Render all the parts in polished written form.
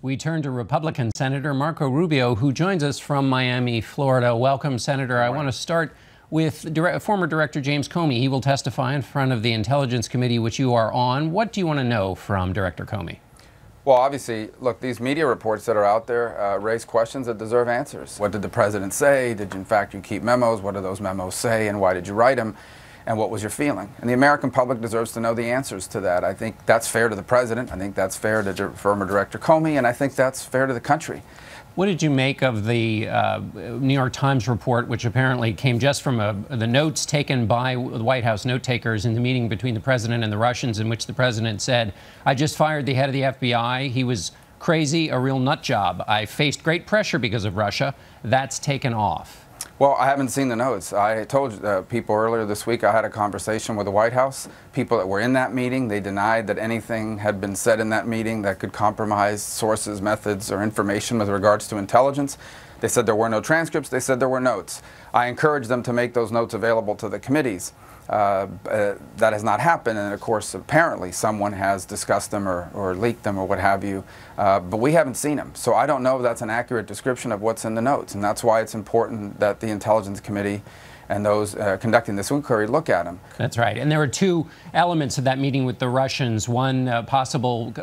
We turn to Republican Senator Marco Rubio, who joins us from Miami, Florida. Welcome, Senator. I want to start with former Director James Comey. He will testify in front of the Intelligence Committee, which you are on. What do you want to know from Director Comey? Well, obviously, look, these media reports that are out there raise questions that deserve answers. What did the president say? Did, in fact, you keep memos? What do those memos say, and why did you write them? And what was your feeling? And the American public deserves to know the answers to that. I think that's fair to the president. I think that's fair to former Director Comey, and I think that's fair to the country. What did you make of the New York Times report, which apparently came just from the notes taken by the White House note takers in the meeting between the president and the Russians, in which the president said, "I just fired the head of the FBI. He was crazy, a real nut job. I faced great pressure because of Russia. That's taken off." Well, I haven't seen the notes. I told people earlier this week I had a conversation with the White House. People that were in that meeting, they denied that anything had been said in that meeting that could compromise sources, methods, or information with regards to intelligence. They said there were no transcripts. They said there were notes. I encouraged them to make those notes available to the committees. That has not happened, and of course, apparently someone has discussed them or leaked them or what have you, but we haven't seen them. So I don't know if that's an accurate description of what's in the notes, and that's why it's important that the Intelligence Committee and those conducting this inquiry look at them. That's right. And there were two elements of that meeting with the Russians. One, possible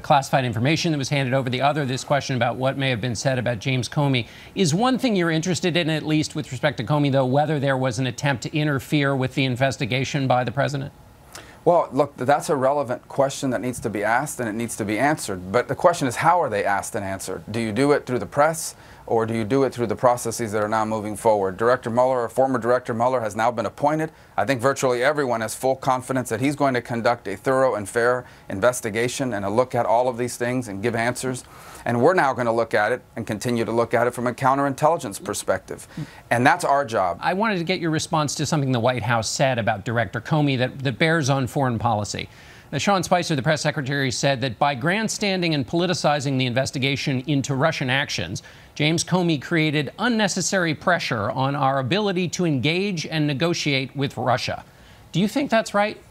classified information that was handed over. The other, this question about what may have been said about James Comey. Is one thing you're interested in, at least with respect to Comey, though, whether there was an attempt to interfere with the investigation by the president? Well, look, that's a relevant question that needs to be asked and it needs to be answered. But the question is, how are they asked and answered? Do you do it through the press, or do you do it through the processes that are now moving forward? Director Mueller, or former Director Mueller, has now been appointed. I think virtually everyone has full confidence that he's going to conduct a thorough and fair investigation and a look at all of these things and give answers. And we're now going to look at it and continue to look at it from a counterintelligence perspective. And that's our job. I wanted to get your response to something the White House said about Director Comey that bears on foreign policy. Sean Spicer, the press secretary, said that by grandstanding and politicizing the investigation into Russian actions, James Comey created unnecessary pressure on our ability to engage and negotiate with Russia. Do you think that's right?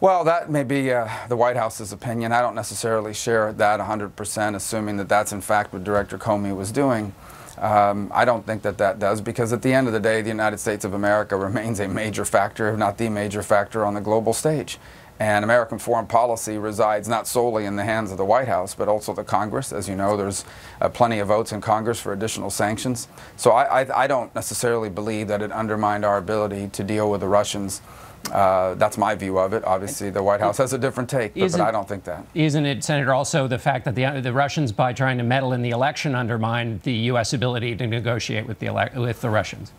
Well, that may be the White House's opinion. I don't necessarily share that 100%, assuming that that's in fact what Director Comey was doing. I don't think that that does, because at the end of the day, the United States of America remains a major factor, if not the major factor, on the global stage. And American foreign policy resides not solely in the hands of the White House, but also the Congress. As you know, there's plenty of votes in Congress for additional sanctions. So I don't necessarily believe that it undermined our ability to deal with the Russians. That's my view of it. Obviously, the White House has a different take, but I don't think that. Isn't it, Senator, also the fact that the Russians, by trying to meddle in the election, undermined the U.S. ability to negotiate with the Russians?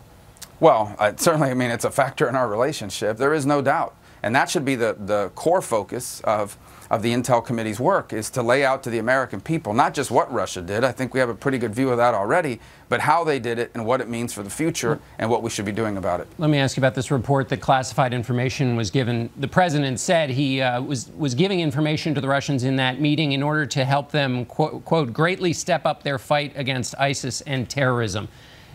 Well, certainly, I mean, it's a factor in our relationship. There is no doubt. And that should be the core focus of the Intel Committee's work, is to lay out to the American people not just what Russia did. I think we have a pretty good view of that already, but how they did it and what it means for the future and what we should be doing about it. Let me ask you about this report that classified information was given. The president said he was giving information to the Russians in that meeting in order to help them, quote, greatly step up their fight against ISIS and terrorism.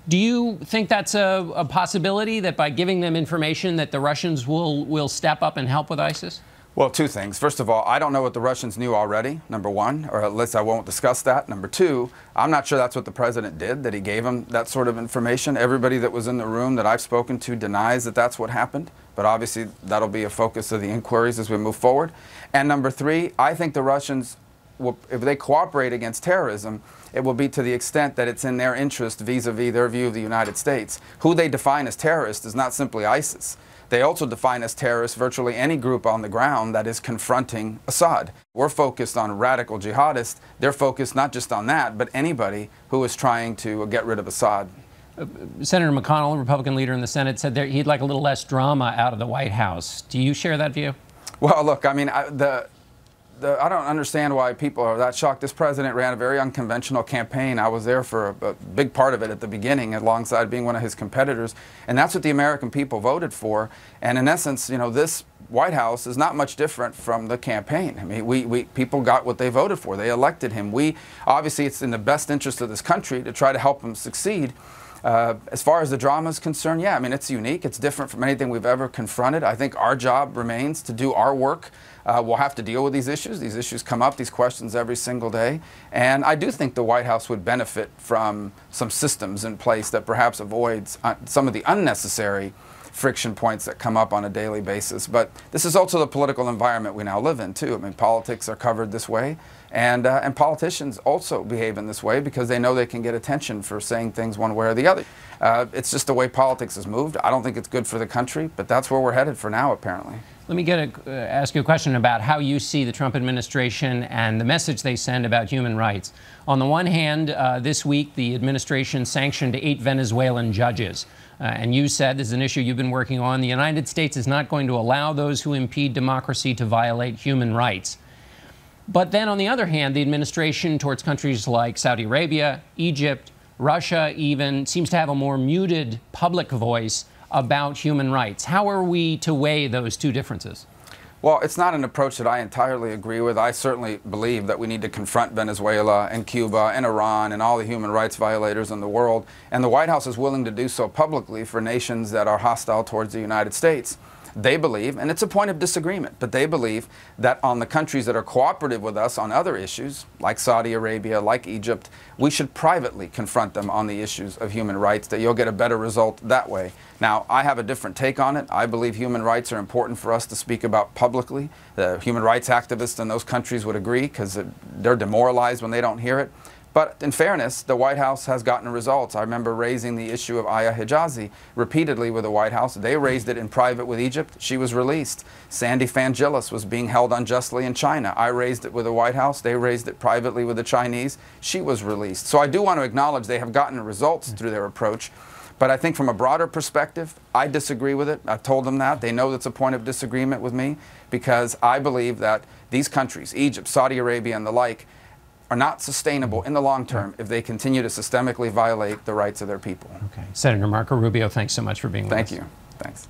Do you think that's a possibility, that by giving them information that the Russians will step up and help with ISIS? Well, two things. First of all, I don't know what the Russians knew already, number one, or at least I won't discuss that. Number two, I'm not sure that's what the president did, that he gave them that sort of information. Everybody that was in the room that I've spoken to denies that that's what happened. But obviously, that'll be a focus of the inquiries as we move forward. And number three, I think the Russians, if they cooperate against terrorism, it will be to the extent that it's in their interest vis-a-vis their view of the United States. Who they define as terrorists is not simply ISIS. They also define as terrorists virtually any group on the ground that is confronting Assad. We're focused on radical jihadists. They're focused not just on that, but anybody who is trying to get rid of Assad. Senator McConnell, Republican leader in the Senate, said that he'd like a little less drama out of the White House. Do you share that view? Well, look, I mean, I don't understand why people are that shocked. This president ran a very unconventional campaign. I was there for a big part of it at the beginning, alongside being one of his competitors. And that's what the American people voted for. And in essence, you know, this White House is not much different from the campaign. I mean, people got what they voted for. They elected him. Obviously, it's in the best interest of this country to try to help him succeed. As far as the drama is concerned, yeah, I mean, it's unique. It's different from anything we've ever confronted. I think our job remains to do our work We'll have to deal with these issues. These issues come up, these questions every single day. And I do think the White House would benefit from some systems in place that perhaps avoids some of the unnecessary friction points that come up on a daily basis. But this is also the political environment we now live in, too. I mean, politics are covered this way. And politicians also behave in this way because they know they can get attention for saying things one way or the other. It's just the way politics has moved. I don't think it's good for the country, but that's where we're headed for now, apparently. Let me ask you a question about how you see the Trump administration and the message they send about human rights. On the one hand, this week, the administration sanctioned 8 Venezuelan judges. And you said, this is an issue you've been working on, the United States is not going to allow those who impede democracy to violate human rights. But then, on the other hand, the administration towards countries like Saudi Arabia, Egypt, Russia even, seems to have a more muted public voice about human rights. How are we to weigh those two differences? Well, it's not an approach that I entirely agree with. I certainly believe that we need to confront Venezuela and Cuba and Iran and all the human rights violators in the world. And the White House is willing to do so publicly for nations that are hostile towards the United States. They believe, and it's a point of disagreement, but they believe that on the countries that are cooperative with us on other issues, like Saudi Arabia, like Egypt, we should privately confront them on the issues of human rights, that you'll get a better result that way. Now, I have a different take on it. I believe human rights are important for us to speak about publicly. The human rights activists in those countries would agree because they're demoralized when they don't hear it. But in fairness, the White House has gotten results. I remember raising the issue of Aya Hijazi repeatedly with the White House. They raised it in private with Egypt. She was released. Sandy Fangilis was being held unjustly in China. I raised it with the White House. They raised it privately with the Chinese. She was released. So I do want to acknowledge they have gotten results through their approach. But I think from a broader perspective, I disagree with it. I've told them that. They know that's a point of disagreement with me because I believe that these countries, Egypt, Saudi Arabia, and the like, are not sustainable in the long term if they continue to systemically violate the rights of their people. Okay. Senator Marco Rubio, thanks so much for being with us. Thank you. Thanks.